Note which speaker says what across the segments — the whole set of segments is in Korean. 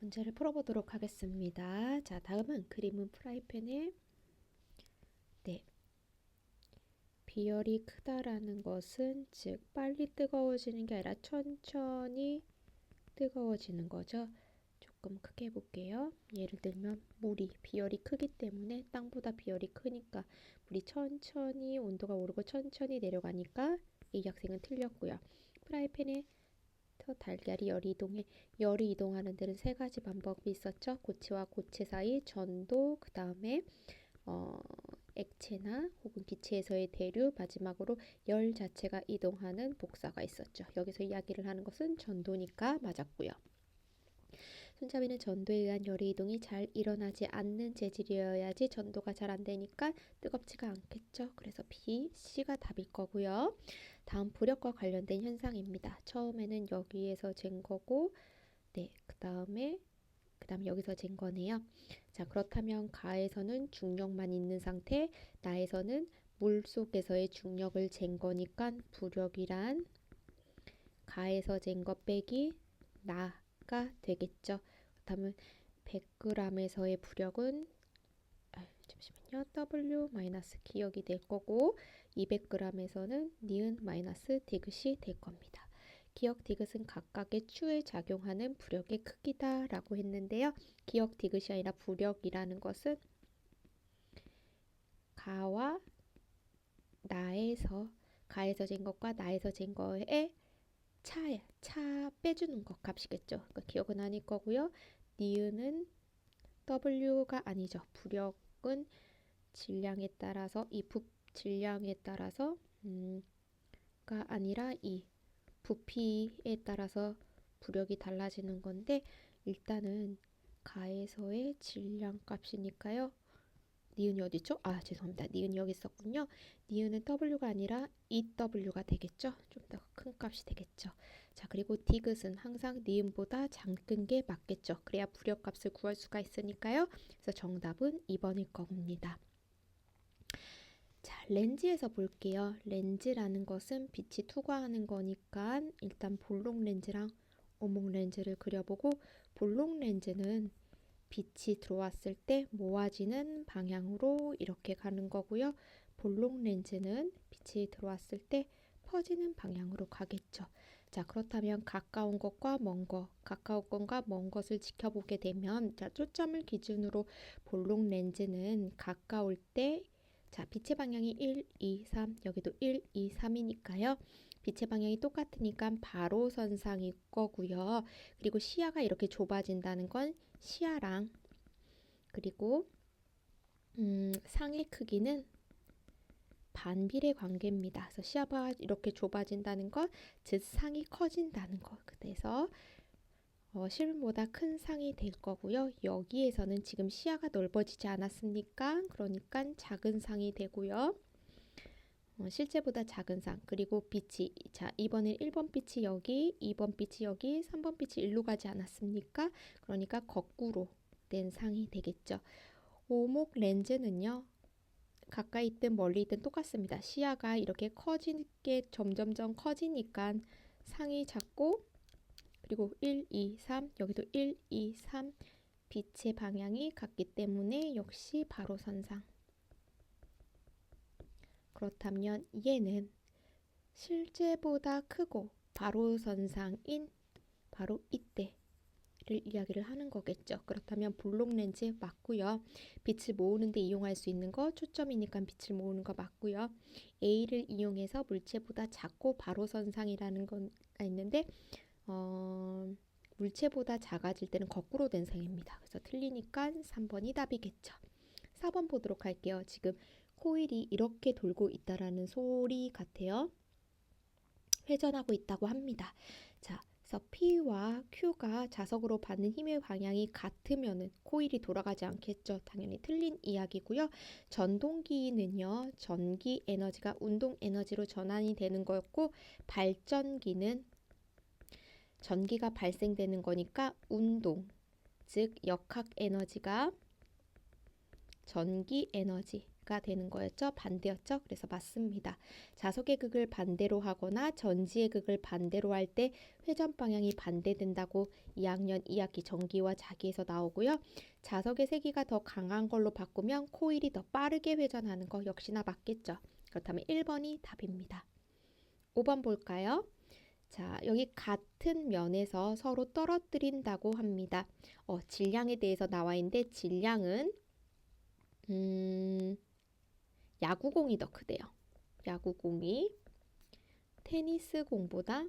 Speaker 1: 문제를 풀어보도록 하겠습니다. 자, 다음은 그림은 프라이팬에 비열이 크다라는 것은 즉 빨리 뜨거워지는 게 아니라 천천히 뜨거워지는 거죠. 조금 크게 해볼게요. 예를 들면 물이 비열이 크기 때문에 땅보다 비열이 크니까 물이 천천히 온도가 오르고 천천히 내려가니까 이 학생은 틀렸고요. 프라이팬에 달걀이 열이 이동하는 데는 세 가지 방법이 있었죠. 고체와 고체 사이 전도, 그 다음에 어, 액체나 혹은 기체에서의 대류, 마지막으로 열 자체가 이동하는 복사가 있었죠. 여기서 이야기를 하는 것은 전도니까 맞았고요. 손잡이는 전도에 의한 열의 이동이 잘 일어나지 않는 재질이어야지 전도가 잘 안 되니까 뜨겁지가 않겠죠. 그래서 B, C가 답일 거고요. 다음 부력과 관련된 현상입니다. 처음에는 여기에서 잰 거고, 그 다음에 여기서 잰 거네요. 자, 그렇다면 가에서는 중력만 있는 상태, 나에서는 물 속에서의 중력을 잰 거니까 부력이란 가에서 잰 거 빼기 나가 되겠죠. 그렇다면 100g에서의 부력은 잠시만요. W 마이너스 기억이 될 거고 200g에서는 니은 마이너스 디귿이 될 겁니다. 기억 디귿은 각각의 추에 작용하는 부력의 크기다라고 했는데요. 기억 디귿이 아니라 부력이라는 것은 가와 나에서 가에서 잰 것과 나에서 잰 거의 차 빼주는 것 값이겠죠. 그러니까 기억은 아닐 거고요. 니은은 W가 아니죠. 부력은 질량에 따라서 질량에 따라서 가 아니라 이 부피에 따라서 부력이 달라지는 건데 일단은 가에서의 질량 값이니까요. 니은이 어디 있죠? 아, 죄송합니다. 니은이 여기 있었군요. 니은은 W가 아니라 EW가 되겠죠? 좀 더 큰 값이 되겠죠. 자, 그리고 디귿은 항상 니은보다 작은 게 맞겠죠. 그래야 부력값을 구할 수가 있으니까요. 그래서 정답은 2번일 겁니다. 자, 렌즈에서 볼게요. 렌즈라는 것은 빛이 투과하는 거니까 일단 볼록 렌즈랑 오목 렌즈를 그려보고 볼록 렌즈는 빛이 들어왔을 때 모아지는 방향으로 이렇게 가는 거고요. 볼록 렌즈는 빛이 들어왔을 때 퍼지는 방향으로 가겠죠. 자, 그렇다면 가까운 것과 먼 것, 가까운 것과 먼 것을 지켜보게 되면 자, 초점을 기준으로 볼록 렌즈는 가까울 때 자, 빛의 방향이 1, 2, 3, 여기도 1, 2, 3이니까요. 빛의 방향이 똑같으니까 바로 선상일 거고요. 그리고 시야가 이렇게 좁아진다는 건 시야랑 그리고 상의 크기는 반비례 관계입니다. 그래서 시야가 이렇게 좁아진다는 것, 즉 상이 커진다는 것. 그래서 실물보다 큰 상이 될 거고요. 여기에서는 지금 시야가 넓어지지 않았습니까? 그러니까 작은 상이 되고요. 실제보다 작은 상, 그리고 빛이 자, 이번엔 1번 빛이 여기, 2번 빛이 여기, 3번 빛이 일로 가지 않았습니까? 그러니까 거꾸로 된 상이 되겠죠. 오목 렌즈는요. 가까이 있든 멀리 있든 똑같습니다. 시야가 이렇게 커지게 점점점 커지니까 상이 작고 그리고 1, 2, 3 여기도 1, 2, 3 빛의 방향이 같기 때문에 역시 바로 선상. 그렇다면 얘는 실제보다 크고 바로 선상인 바로 이때를 이야기를 하는 거겠죠. 그렇다면 볼록 렌즈 맞고요. 빛을 모으는 데 이용할 수 있는 거 초점이니까 빛을 모으는 거 맞고요. A를 이용해서 물체보다 작고 바로 선상이라는 건 있는데 물체보다 작아질 때는 거꾸로 된 상입니다. 그래서 틀리니까 3번이 답이겠죠. 4번 보도록 할게요. 지금 코일이 이렇게 돌고 있다라는 소리 같아요. 회전하고 있다고 합니다. 자, 그래서 P와 Q가 자석으로 받는 힘의 방향이 같으면은 코일이 돌아가지 않겠죠. 당연히 틀린 이야기고요. 전동기는요. 전기 에너지가 운동 에너지로 전환이 되는 거였고 발전기는 전기가 발생되는 거니까 운동, 즉 역학 에너지가 전기 에너지, 가 되는 거였죠. 반대였죠. 그래서 맞습니다. 자석의 극을 반대로 하거나 전지의 극을 반대로 할 때 회전 방향이 반대된다고 2학년 2학기 전기와 자기에서 나오고요. 자석의 세기가 더 강한 걸로 바꾸면 코일이 더 빠르게 회전하는 거 역시나 맞겠죠. 그렇다면 1번이 답입니다. 5번 볼까요? 자, 여기 같은 면에서 서로 떨어뜨린다고 합니다. 질량에 대해서 나와 있는데 질량은 야구공이 더 크대요. 야구공이 테니스 공보다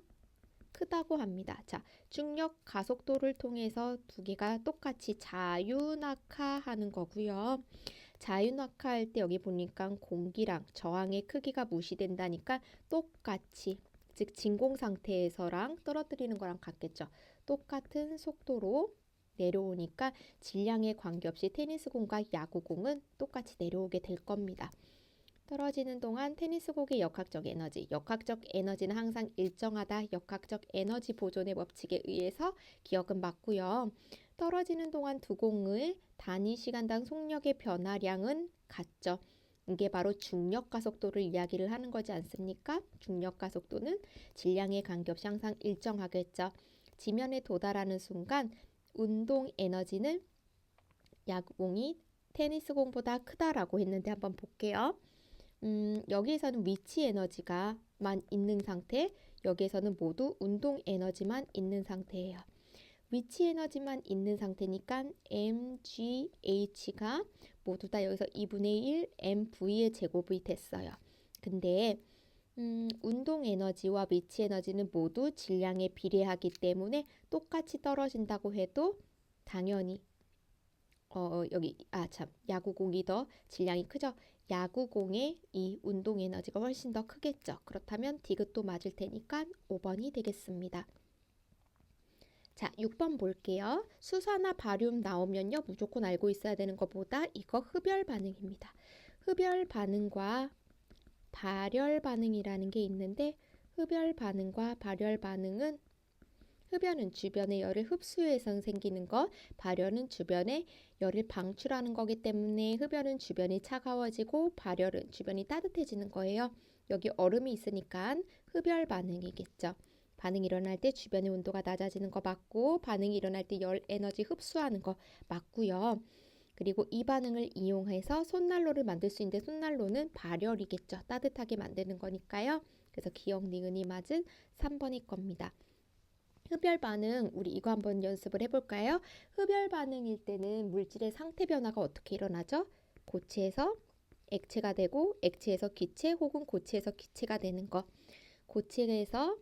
Speaker 1: 크다고 합니다. 자, 중력 가속도를 통해서 두 개가 똑같이 자유낙하하는 거고요. 자유낙하할 때 여기 보니까 공기랑 저항의 크기가 무시된다니까 똑같이, 즉 진공 상태에서랑 떨어뜨리는 거랑 같겠죠. 똑같은 속도로 내려오니까 질량에 관계없이 테니스공과 야구공은 똑같이 내려오게 될 겁니다. 떨어지는 동안 테니스공의 역학적 에너지는 항상 일정하다. 역학적 에너지 보존의 법칙에 의해서 기억은 맞고요. 떨어지는 동안 두 공의 단위 시간당 속력의 변화량은 같죠. 이게 바로 중력 가속도를 이야기를 하는 거지 않습니까? 중력 가속도는 질량에 관계없이 항상 일정하겠죠. 지면에 도달하는 순간 운동 에너지는 야구공이 테니스공보다 크다라고 했는데 한번 볼게요. 여기에서는 위치 에너지가만 있는 상태, 여기에서는 모두 운동 에너지만 있는 상태예요. 위치 에너지만 있는 상태니까 mgh가 모두 다 여기서 2분의 1 mv의 제곱이 됐어요. 근데 운동 에너지와 위치 에너지는 모두 질량에 비례하기 때문에 똑같이 떨어진다고 해도 당연히 야구공이 더 질량이 크죠. 야구공의 이 운동 에너지가 훨씬 더 크겠죠. 그렇다면 디귿도 맞을 테니까 5번이 되겠습니다. 자, 6번 볼게요. 수산화 바륨 나오면요. 무조건 알고 있어야 되는 것보다 이거 흡열 반응입니다. 흡열 반응과 발열 반응이라는 게 있는데 흡열 반응과 발열 반응은 흡연은 주변의 열을 흡수해서 생기는 것, 발열은 주변에 열을 방출하는 거기 때문에 흡연은 주변이 차가워지고 발열은 주변이 따뜻해지는 거예요. 여기 얼음이 있으니까 흡열 반응이겠죠. 반응이 일어날 때 주변의 온도가 낮아지는 거 맞고 반응이 일어날 때 열 에너지 흡수하는 거 맞고요. 그리고 이 반응을 이용해서 손난로를 만들 수 있는데 손난로는 발열이겠죠. 따뜻하게 만드는 거니까요. 그래서 기억 니은이 맞은 3번일 겁니다. 흡열 반응, 우리 이거 한번 연습을 해볼까요? 흡열 반응일 때는 물질의 상태 변화가 어떻게 일어나죠? 고체에서 액체가 되고 액체에서 기체 혹은 고체에서 기체가 되는 거. 고체에서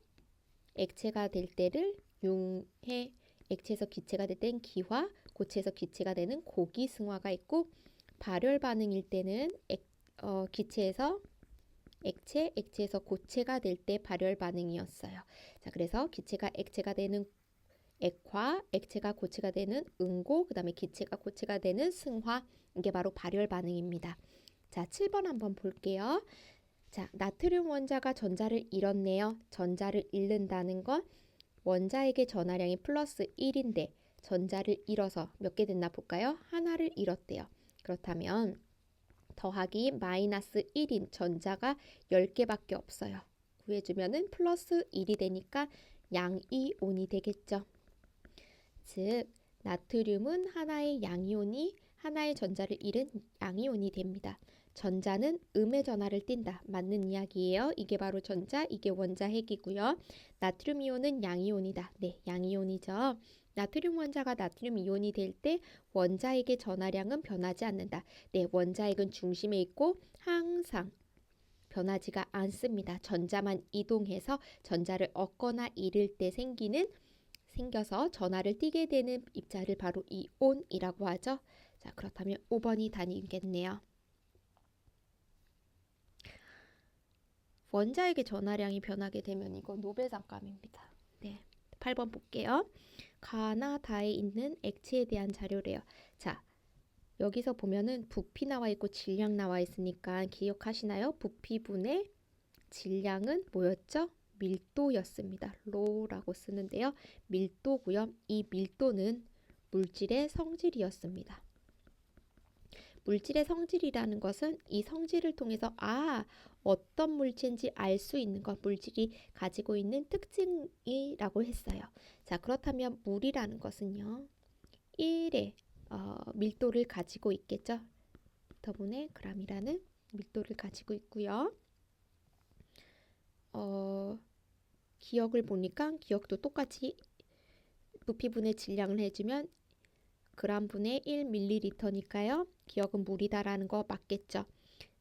Speaker 1: 액체가 될 때를 융해, 액체에서 기체가 될 때는 기화, 고체에서 기체가 되는 고기승화가 있고 발열 반응일 때는 기체에서 액체, 액체에서 고체가 될 때 발열 반응이었어요. 자, 그래서 기체가 액체가 되는 액화, 액체가 고체가 되는 응고, 그 다음에 기체가 고체가 되는 승화, 이게 바로 발열 반응입니다. 자, 7번 한번 볼게요. 자, 나트륨 원자가 전자를 잃었네요. 전자를 잃는다는 건 원자에게 전하량이 플러스 1인데 전자를 잃어서 몇 개 됐나 볼까요? 하나를 잃었대요. 그렇다면 더하기 마이너스 1인 전자가 10개밖에 없어요. 구해주면은 플러스 1이 되니까 양이온이 되겠죠. 즉 나트륨은 하나의 양이온이 하나의 전자를 잃은 양이온이 됩니다. 전자는 음의 전하를 띈다. 맞는 이야기예요. 이게 바로 전자, 이게 원자 핵이고요. 나트륨 이온은 양이온이다. 네, 양이온이죠. 나트륨 원자가 나트륨 이온이 될 때 원자핵의 전하량은 변하지 않는다. 네, 원자핵은 중심에 있고 항상 변하지가 않습니다. 전자만 이동해서 전자를 얻거나 잃을 때 생겨서 전하를 띠게 되는 입자를 바로 이온이라고 하죠. 자, 그렇다면 5번이 답이겠네요. 원자핵의 전하량이 변하게 되면 이거 노벨상감입니다. 네, 8번 볼게요. 가나다에 있는 액체에 대한 자료래요. 자, 여기서 보면은 부피 나와 있고 질량 나와 있으니까 기억하시나요? 부피분의 질량은 뭐였죠? 밀도였습니다. 로라고 쓰는데요. 밀도고요. 이 밀도는 물질의 성질이었습니다. 물질의 성질이라는 것은 이 성질을 통해서 어떤 물체인지 알 수 있는 것, 물질이 가지고 있는 특징이라고 했어요. 자, 그렇다면 물이라는 것은요. 1의 밀도를 가지고 있겠죠. 더분의 g이라는 밀도를 가지고 있고요. 기억을 보니까 기억도 똑같이 부피분의 질량을 해주면 g분의 1ml니까요. 기억은 물이다라는 거 맞겠죠.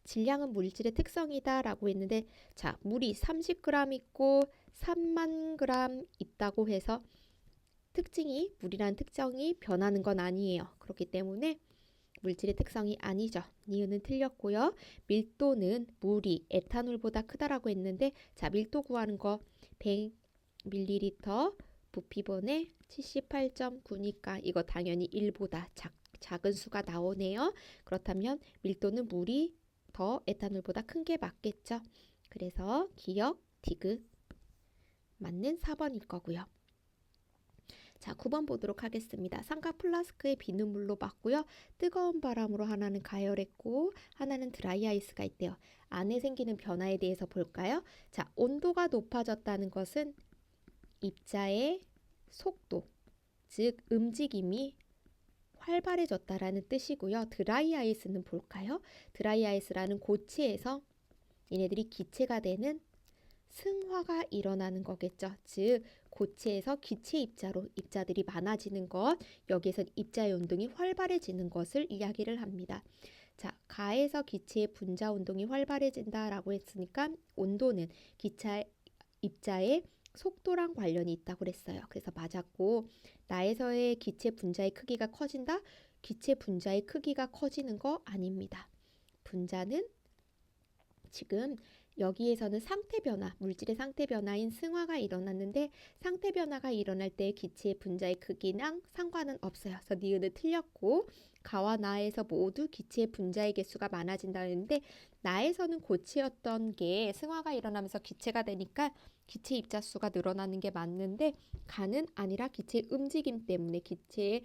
Speaker 1: 질량은 물질의 특성이다라고 했는데 자, 물이 30g 있고 3만 g 있다고 해서 물이라는 특성이 변하는 건 아니에요. 그렇기 때문에 물질의 특성이 아니죠. 니은은 틀렸고요. 밀도는 물이 에탄올보다 크다라고 했는데 자, 밀도 구하는 거 100ml 부피분의 78.9니까 이거 당연히 1보다 작은 수가 나오네요. 그렇다면 밀도는 물이 더 에탄올보다 큰 게 맞겠죠. 그래서 기억, 디귿 맞는 4번일 거고요. 자, 9번 보도록 하겠습니다. 삼각 플라스크에 비눗물로 맞고요. 뜨거운 바람으로 하나는 가열했고 하나는 드라이 아이스가 있대요. 안에 생기는 변화에 대해서 볼까요? 자, 온도가 높아졌다는 것은 입자의 속도, 즉 움직임이 활발해졌다라는 뜻이고요. 드라이 아이스는 볼까요? 드라이 아이스라는 고체에서 얘네들이 기체가 되는 승화가 일어나는 거겠죠. 즉 고체에서 기체 입자로 입자들이 많아지는 것, 여기에서 입자의 운동이 활발해지는 것을 이야기를 합니다. 자, 가에서 기체의 분자 운동이 활발해진다라고 했으니까 온도는 입자의 속도랑 관련이 있다고 그랬어요. 그래서 맞았고 나에서의 기체 분자의 크기가 커진다? 기체 분자의 크기가 커지는 거 아닙니다. 분자는 지금 여기에서는 상태 변화, 물질의 상태 변화인 승화가 일어났는데 상태 변화가 일어날 때 기체의 분자의 크기랑 상관은 없어요. 그래서 니은은 틀렸고 가와 나에서 모두 기체의 분자의 개수가 많아진다는데 나에서는 고체였던 게 승화가 일어나면서 기체가 되니까 기체 입자 수가 늘어나는 게 맞는데 가는 아니라 기체의 움직임 때문에 기체의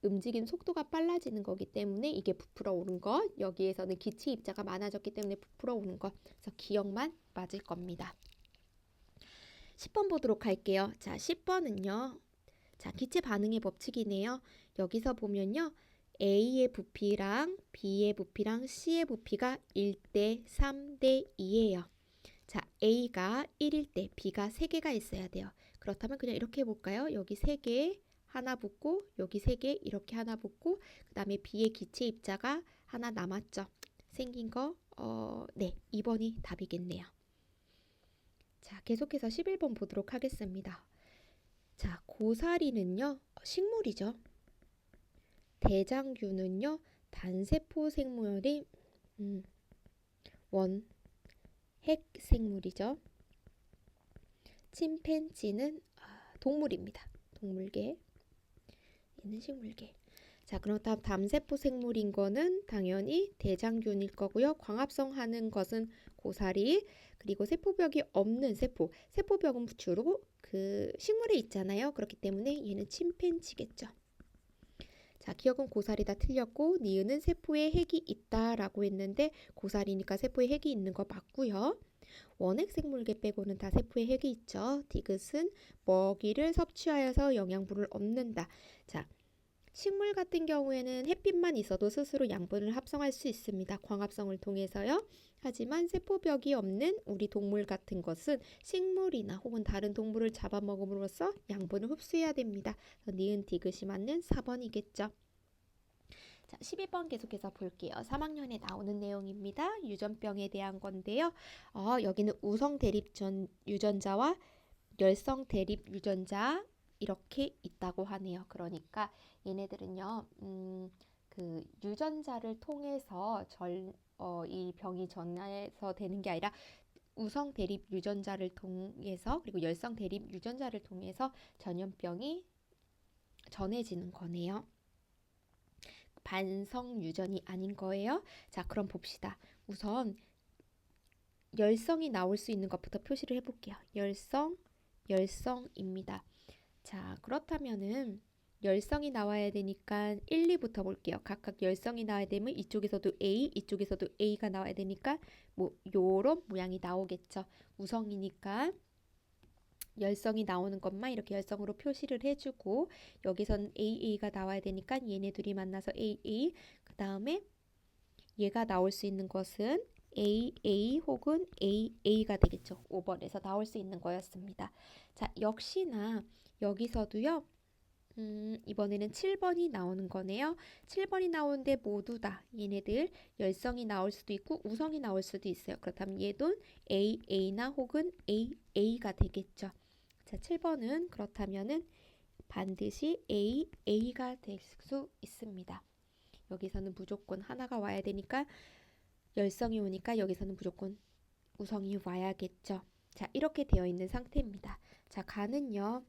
Speaker 1: 움직임 속도가 빨라지는 거기 때문에 이게 부풀어 오른 것, 여기에서는 기체 입자가 많아졌기 때문에 부풀어 오는 것, 그래서 기억만 맞을 겁니다. 10번 보도록 할게요. 자, 10번은요. 자, 기체 반응의 법칙이네요. 여기서 보면요. A의 부피랑 B의 부피랑 C의 부피가 1대 3대 2예요. 자, A가 1일 때 B가 3개가 있어야 돼요. 그렇다면 그냥 이렇게 해볼까요? 여기 3개 하나 붙고 여기 3개 이렇게 하나 붙고 그 다음에 B의 기체 입자가 하나 남았죠. 생긴 거 네, 2번이 답이겠네요. 자, 계속해서 11번 보도록 하겠습니다. 자, 고사리는요 식물이죠. 대장균은요 단세포 생물이 핵생물이죠. 침팬지는 동물입니다. 동물계. 얘는 식물계. 자, 그럼 다음 담세포 생물인 거는 당연히 대장균일 거고요. 광합성 하는 것은 고사리, 그리고 세포벽이 없는 세포벽은 주로 그 식물에 있잖아요. 그렇기 때문에 얘는 침팬지겠죠. 자, 기억은 고사리다 틀렸고 니은은 세포에 핵이 있다라고 했는데 고사리니까 세포에 핵이 있는 거 맞고요. 원핵 생물계 빼고는 다 세포에 핵이 있죠. 디귿은 먹이를 섭취하여서 영양분을 얻는다. 자, 식물 같은 경우에는 햇빛만 있어도 스스로 양분을 합성할 수 있습니다. 광합성을 통해서요. 하지만 세포벽이 없는 우리 동물 같은 것은 식물이나 혹은 다른 동물을 잡아먹음으로써 양분을 흡수해야 됩니다. 니은 디귿이 맞는 4번이겠죠. 자, 12번 계속해서 볼게요. 3학년에 나오는 내용입니다. 유전병에 대한 건데요. 여기는 우성 대립 유전자와 열성 대립 유전자 이렇게 있다고 하네요. 그러니까 얘네들은요, 그 유전자를 통해서 이 병이 전해서 되는 게 아니라 우성 대립 유전자를 통해서 그리고 열성 대립 유전자를 통해서 전염병이 전해지는 거네요. 반성 유전이 아닌 거예요. 자, 그럼 봅시다. 우선 열성이 나올 수 있는 것부터 표시를 해볼게요. 열성입니다. 자, 그렇다면은 열성이 나와야 되니까 1, 2부터 볼게요. 각각 열성이 나와야 되면 이쪽에서도 A, 이쪽에서도 A가 나와야 되니까 뭐 요런 모양이 나오겠죠. 우성이니까 열성이 나오는 것만 이렇게 열성으로 표시를 해주고 여기선 AA가 나와야 되니까 얘네 둘이 만나서 AA 그 다음에 얘가 나올 수 있는 것은 AA 혹은 AA가 되겠죠. 5번에서 나올 수 있는 거였습니다. 자, 역시나 여기서도요. 이번에는 7번이 나오는 거네요. 7번이 나오는데 모두 다 얘네들 열성이 나올 수도 있고 우성이 나올 수도 있어요. 그렇다면 얘도 AA나 혹은 AA가 되겠죠. 자, 7번은 그렇다면은 반드시 AA가 될 수 있습니다. 여기서는 무조건 하나가 와야 되니까 열성이 오니까 여기서는 무조건 우성이 와야겠죠. 자, 이렇게 되어 있는 상태입니다. 자, 가는요.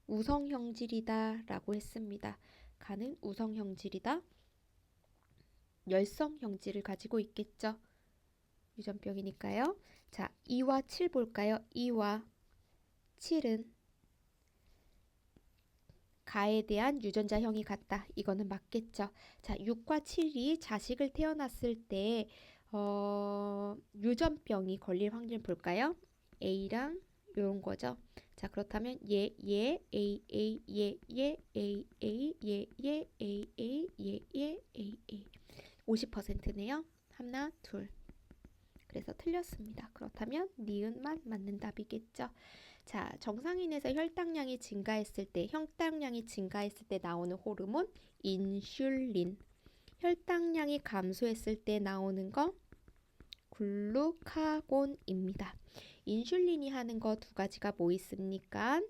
Speaker 1: 우성형질이다 라고 했습니다. 가는 우성형질이다. 열성형질을 가지고 있겠죠. 유전병이니까요. 자, 2와 7 볼까요? 2와 7은 가에 대한 유전자형이 같다. 이거는 맞겠죠. 자, 6과 7이 자식을 태어났을 때 유전병이 걸릴 확률 볼까요? A랑 이런 거죠. 자, 그렇다면 A, A, A, A, A, A, A, A, A, A 50%네요. 하나, 둘. 그래서 틀렸습니다. 그렇다면 니은만 맞는 답이겠죠. 자, 정상인에서 혈당량이 증가했을 때 나오는 호르몬 인슐린. 혈당량이 감소했을 때 나오는 거 글루카곤입니다. 인슐린이 하는 거 두 가지가 뭐 있습니까?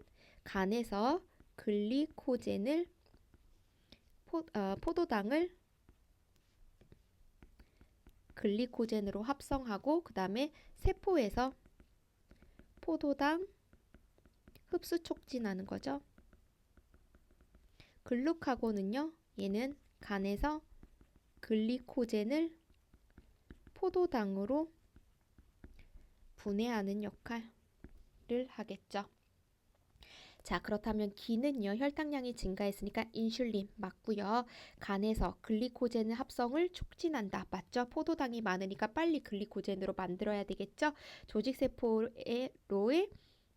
Speaker 1: 간에서 글리코젠을 포도당을 글리코젠으로 합성하고 그 다음에 세포에서 포도당 흡수 촉진하는 거죠. 글루카곤은요. 얘는 간에서 글리코젠을 포도당으로 분해하는 역할을 하겠죠. 자, 그렇다면 기는요. 혈당량이 증가했으니까 인슐린 맞고요. 간에서 글리코젠 합성을 촉진한다. 맞죠? 포도당이 많으니까 빨리 글리코젠으로 만들어야 되겠죠? 조직세포로의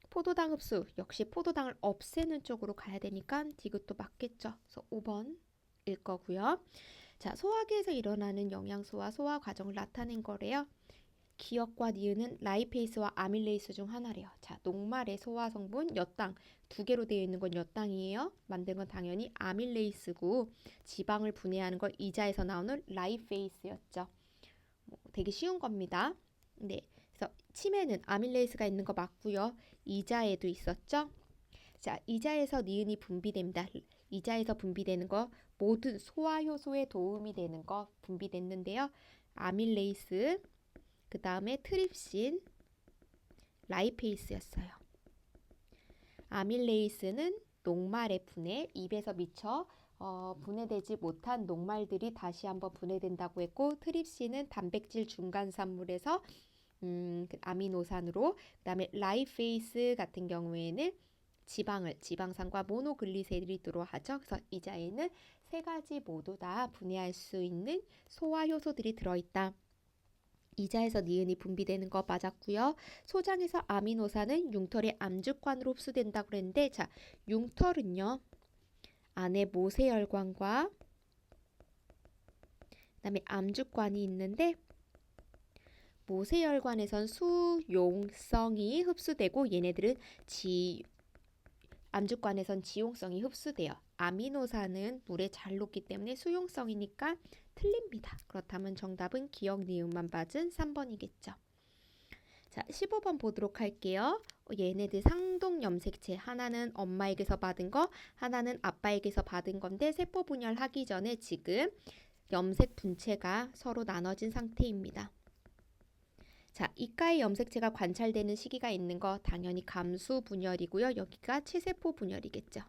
Speaker 1: 포도당 흡수 역시 포도당을 없애는 쪽으로 가야 되니까 디귿도 맞겠죠. 그래서 5번일 거고요. 자, 소화기에서 일어나는 영양소와 소화 과정을 나타낸 거래요. 기역과 니은은 라이페이스와 아밀레이스 중 하나래요. 자, 녹말의 소화 성분 엿당 두 개로 되어 있는 건 엿당이에요. 만든 건 당연히 아밀레이스고 지방을 분해하는 건 이자에서 나오는 라이페이스였죠. 되게 쉬운 겁니다. 네, 그래서 치매는 아밀레이스가 있는 거 맞고요. 이자에도 있었죠. 자, 이자에서 니은이 분비됩니다. 이자에서 분비되는 거 모든 소화 효소에 도움이 되는 거 분비됐는데요. 아밀레이스 그 다음에 트립신, 라이페이스였어요. 아밀레이스는 녹말의 분해, 입에서 미처 분해되지 못한 녹말들이 다시 한번 분해된다고 했고 트립신은 단백질 중간산물에서 아미노산으로 그 다음에 라이페이스 같은 경우에는 지방산과 모노글리세리드로 하죠. 그래서 이자에는 세 가지 모두 다 분해할 수 있는 소화효소들이 들어있다. 이자에서 니은이 분비되는 거 맞았고요. 소장에서 아미노산은 융털의 암죽관으로 흡수된다고 그랬는데 자, 융털은요. 안에 모세혈관과 그다음에 암죽관이 있는데 모세혈관에선 수용성이 흡수되고 얘네들은 암죽관에선 지용성이 흡수돼요. 아미노산은 물에 잘 녹기 때문에 수용성이니까 틀립니다. 그렇다면 정답은 기역 니은만 맞은 3번이겠죠. 자, 15번 보도록 할게요. 얘네들 상동 염색체 하나는 엄마에게서 받은 거, 하나는 아빠에게서 받은 건데 세포 분열하기 전에 지금 염색 분체가 서로 나눠진 상태입니다. 자, 이가의 염색체가 관찰되는 시기가 있는 거 당연히 감수 분열이고요. 여기가 체세포 분열이겠죠.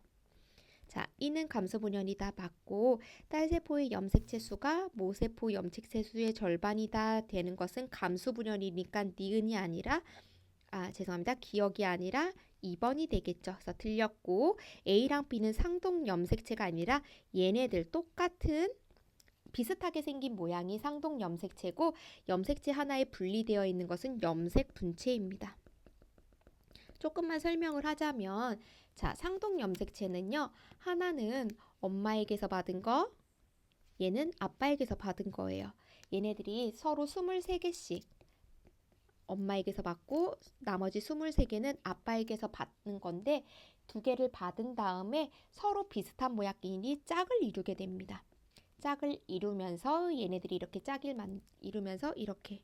Speaker 1: 자, 이는 감수 분열이다 맞고 딸세포의 염색체 수가 모세포 염색체 수의 절반이다 되는 것은 감수 분열이니까 니은이 아니라 기역이 아니라 2번이 되겠죠. 그래서 틀렸고 A랑 B는 상동 염색체가 아니라 얘네들 똑같은 비슷하게 생긴 모양이 상동 염색체고 염색체 하나에 분리되어 있는 것은 염색 분체입니다. 조금만 설명을 하자면 자, 상동 염색체는요. 하나는 엄마에게서 받은 거, 얘는 아빠에게서 받은 거예요. 얘네들이 서로 23개씩 엄마에게서 받고 나머지 23개는 아빠에게서 받는 건데 두 개를 받은 다음에 서로 비슷한 모양끼리 짝을 이루게 됩니다. 짝을 이루면서 얘네들이 이렇게 짝을 이루면서 이렇게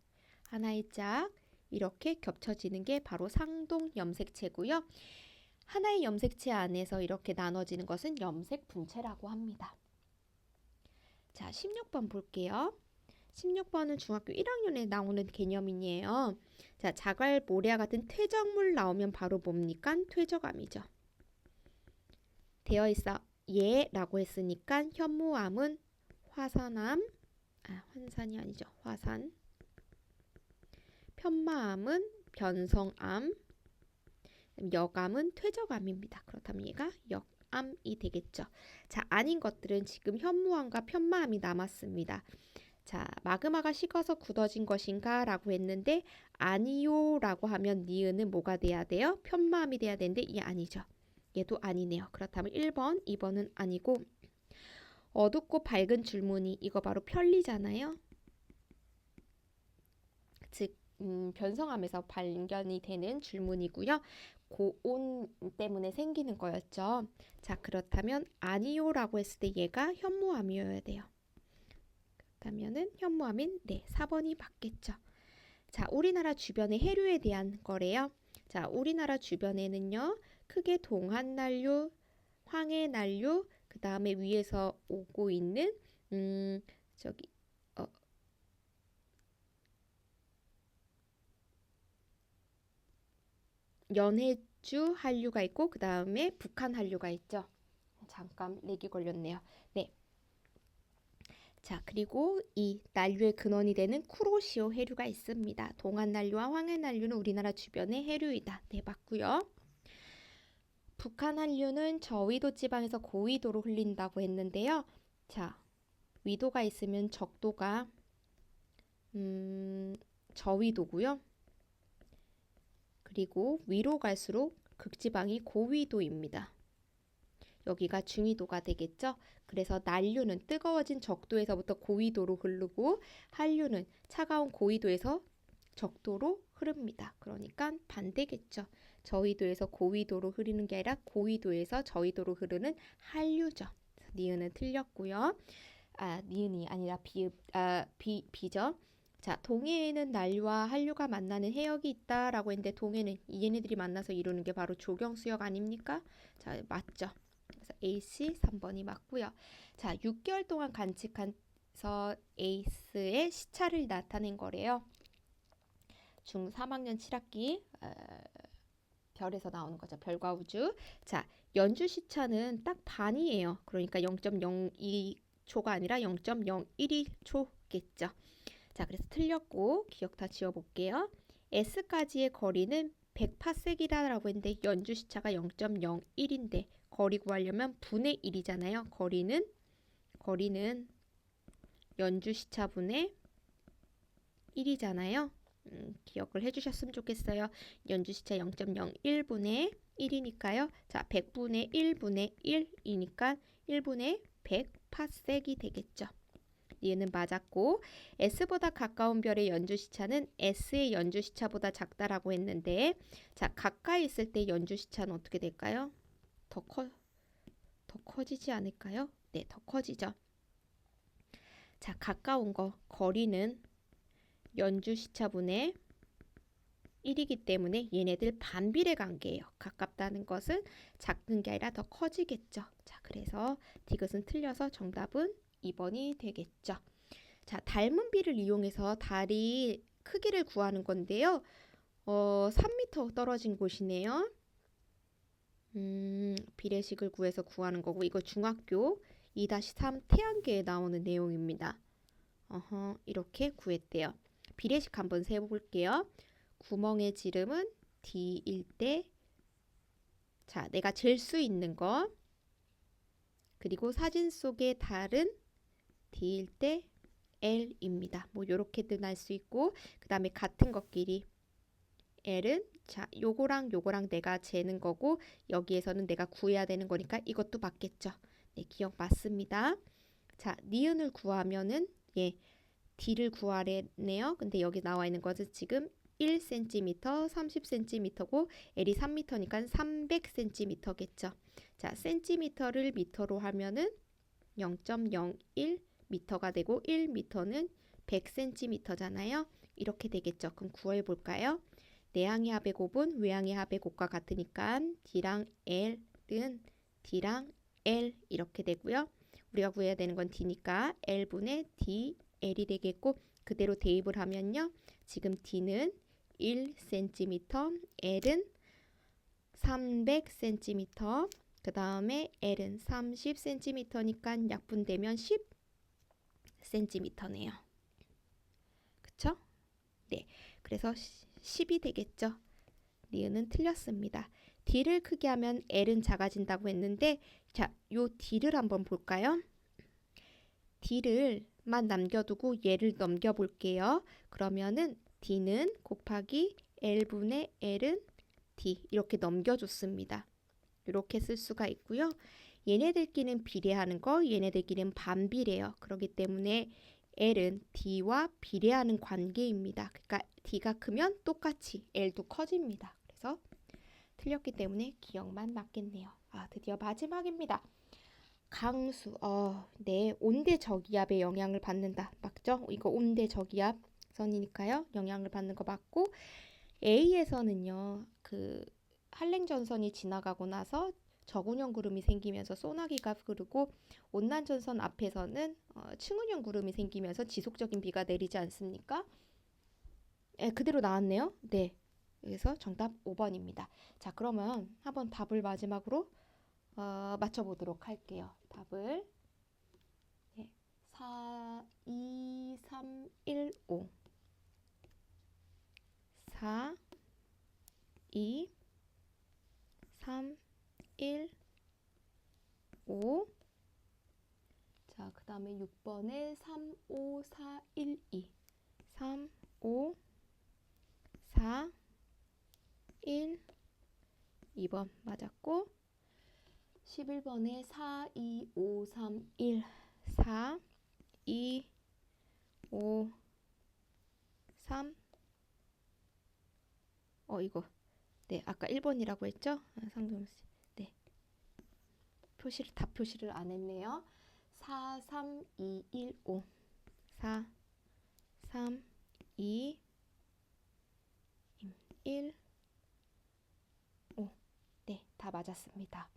Speaker 1: 하나의 짝 이렇게 겹쳐지는 게 바로 상동 염색체고요. 하나의 염색체 안에서 이렇게 나눠지는 것은 염색 분체라고 합니다. 자, 16번 볼게요. 16번은 중학교 1학년에 나오는 개념이에요. 자, 자갈, 모래와 같은 퇴적물 나오면 바로 뭡니까? 퇴적암이죠. 되어 있어 예라고 했으니까 현무암은 화산암, 환산이 아니죠. 화산. 편마암은 변성암, 역암은 퇴적암입니다. 그렇다면 얘가 역암이 되겠죠. 자, 아닌 것들은 지금 현무암과 편마암이 남았습니다. 자, 마그마가 식어서 굳어진 것인가 라고 했는데 아니요 라고 하면 니은은 뭐가 돼야 돼요? 편마음이 돼야 되는데 이 아니죠. 얘도 아니네요. 그렇다면 1번, 2번은 아니고 어둡고 밝은 줄무늬 이거 바로 편리잖아요. 즉 변성함에서 발견이 되는 줄무늬고요. 고온 때문에 생기는 거였죠. 자, 그렇다면 아니요 라고 했을 때 얘가 현무암이어야 돼요. 그렇다면은 현무암인 네, 4번이 맞겠죠. 자, 우리나라 주변의 해류에 대한 거래요. 자, 우리나라 주변에는요. 크게 동한난류, 황해난류, 그 다음에 위에서 오고 있는 저기 연해주 한류가 있고 그 다음에 북한 한류가 있죠. 잠깐 렉이 걸렸네요. 네. 자, 그리고 이 난류의 근원이 되는 쿠로시오 해류가 있습니다. 동한난류와 황해난류는 우리나라 주변의 해류이다. 네, 맞고요. 북한 한류는 저위도 지방에서 고위도로 흘린다고 했는데요. 자, 위도가 있으면 적도가 저위도고요. 그리고 위로 갈수록 극지방이 고위도입니다. 여기가 중위도가 되겠죠. 그래서 난류는 뜨거워진 적도에서부터 고위도로 흐르고 한류는 차가운 고위도에서 적도로 흐릅니다. 그러니까 반대겠죠. 저위도에서 고위도로 흐르는 게 아니라 고위도에서 저위도로 흐르는 한류죠. 니은은 틀렸고요. 니은이 아니라 비죠. 자, 동해에는 난류와 한류가 만나는 해역이 있다라고 했는데 동해는 얘네들이 만나서 이루는 게 바로 조경수역 아닙니까? 자, 맞죠. 그래서 AC 3번이 맞고요. 자, 6개월 동안 관측해서 에이스의 시차를 나타낸 거래요. 중 3학년 7학기 별에서 나오는 거죠. 별과 우주. 자, 연주 시차는 딱 반이에요. 그러니까 0.02초가 아니라 0.01초겠죠. 자, 그래서 틀렸고 기억 다 지워볼게요. S까지의 거리는 100파세기라고 했는데 연주 시차가 0.01인데 거리 구하려면 분의 1이잖아요. 거리는 연주 시차 분의 1이잖아요. 기억을 해주셨으면 좋겠어요. 연주 시차 0.01분의 1이니까요. 자, 100분의 1분의 1이니까 1분의 100파세기 되겠죠. 얘는 맞았고 S보다 가까운 별의 연주 시차는 S의 연주 시차보다 작다라고 했는데 자, 가까이 있을 때 연주 시차는 어떻게 될까요? 더 커지지 않을까요? 네, 더 커지죠. 자, 가까운 거 거리는 연주 시차분의 1이기 때문에 얘네들 반비례 관계예요. 가깝다는 것은 작은 게 아니라 더 커지겠죠. 자, 그래서 디귿은 틀려서 정답은 2번이 되겠죠. 자, 닮은 비를 이용해서 다리 크기를 구하는 건데요. 3m 떨어진 곳이네요. 비례식을 구해서 구하는 거고 이거 중학교 2-3 태양계에 나오는 내용입니다. 이렇게 구했대요. 비례식 한번 세볼게요. 구멍의 지름은 D일 때 자, 내가 잴 수 있는 거. 그리고 사진 속의 달은 D일 때 L입니다. 뭐 요렇게도 날 수 있고 그 다음에 같은 것끼리 L은 자 요거랑 요거랑 내가 재는 거고 여기에서는 내가 구해야 되는 거니까 이것도 맞겠죠. 네, 기억 맞습니다. 자, 니은을 구하면은 예, D를 구하래네요. 근데 여기 나와 있는 것은 지금 1cm, 30cm고 L이 3m니까 300cm겠죠. 자, cm를 미터로 하면은 0.01m가 되고 1m는 100cm잖아요. 이렇게 되겠죠. 그럼 구해 볼까요? 내항의 합의 곱은 외항의 합의 곱과 같으니까 D랑 L은 D랑 L 이렇게 되고요. 우리가 구해야 되는 건 D니까 L분의 D, L이 되겠고 그대로 대입을 하면요. 지금 D는 1cm, L은 300cm, 그 다음에 L은 30cm니까 약분되면 10cm네요. 그쵸? 네, 그래서 10이 되겠죠. 니은은 틀렸습니다. D를 크게 하면 L은 작아진다고 했는데 자, 요 D를 한번 볼까요? D를만 남겨두고 얘를 넘겨볼게요. 그러면은 D는 곱하기 L분의 L은 D 이렇게 넘겨줬습니다. 이렇게 쓸 수가 있고요. 얘네들끼리는 비례하는 거, 얘네들끼리는 반비례해요. 그렇기 때문에 L은 D와 비례하는 관계입니다. 그러니까 D가 크면 똑같이 L도 커집니다. 그래서 틀렸기 때문에 기억만 맞겠네요. 아, 드디어 마지막입니다. 강수, 네, 온대저기압에 영향을 받는다. 맞죠? 이거 온대저기압 선이니까요. 영향을 받는 거 맞고 A에서는요. 그 한랭전선이 지나가고 나서 저군형 구름이 생기면서 소나기가 흐르고 온난전선 앞에서는 층운형 구름이 생기면서 지속적인 비가 내리지 않습니까? 네, 그대로 나왔네요. 네. 그래서 정답 5번입니다. 자, 그러면 한번 답을 마지막으로 맞춰보도록 할게요. 답을 네, 4, 2, 3, 1, 5 4, 2, 3, 1, 5 자, 그 다음에 6번에 3, 5, 4, 1, 2 3, 5, 4, 1 2번 맞았고 11번에 4, 2, 5, 3, 1 4, 2, 5, 3 이거 네, 아까 1번이라고 했죠? 상정씨. 네. 답 표시를 안 했네요. 4, 3, 2, 1, 5 4, 3, 2, 1, 5 네, 다 맞았습니다.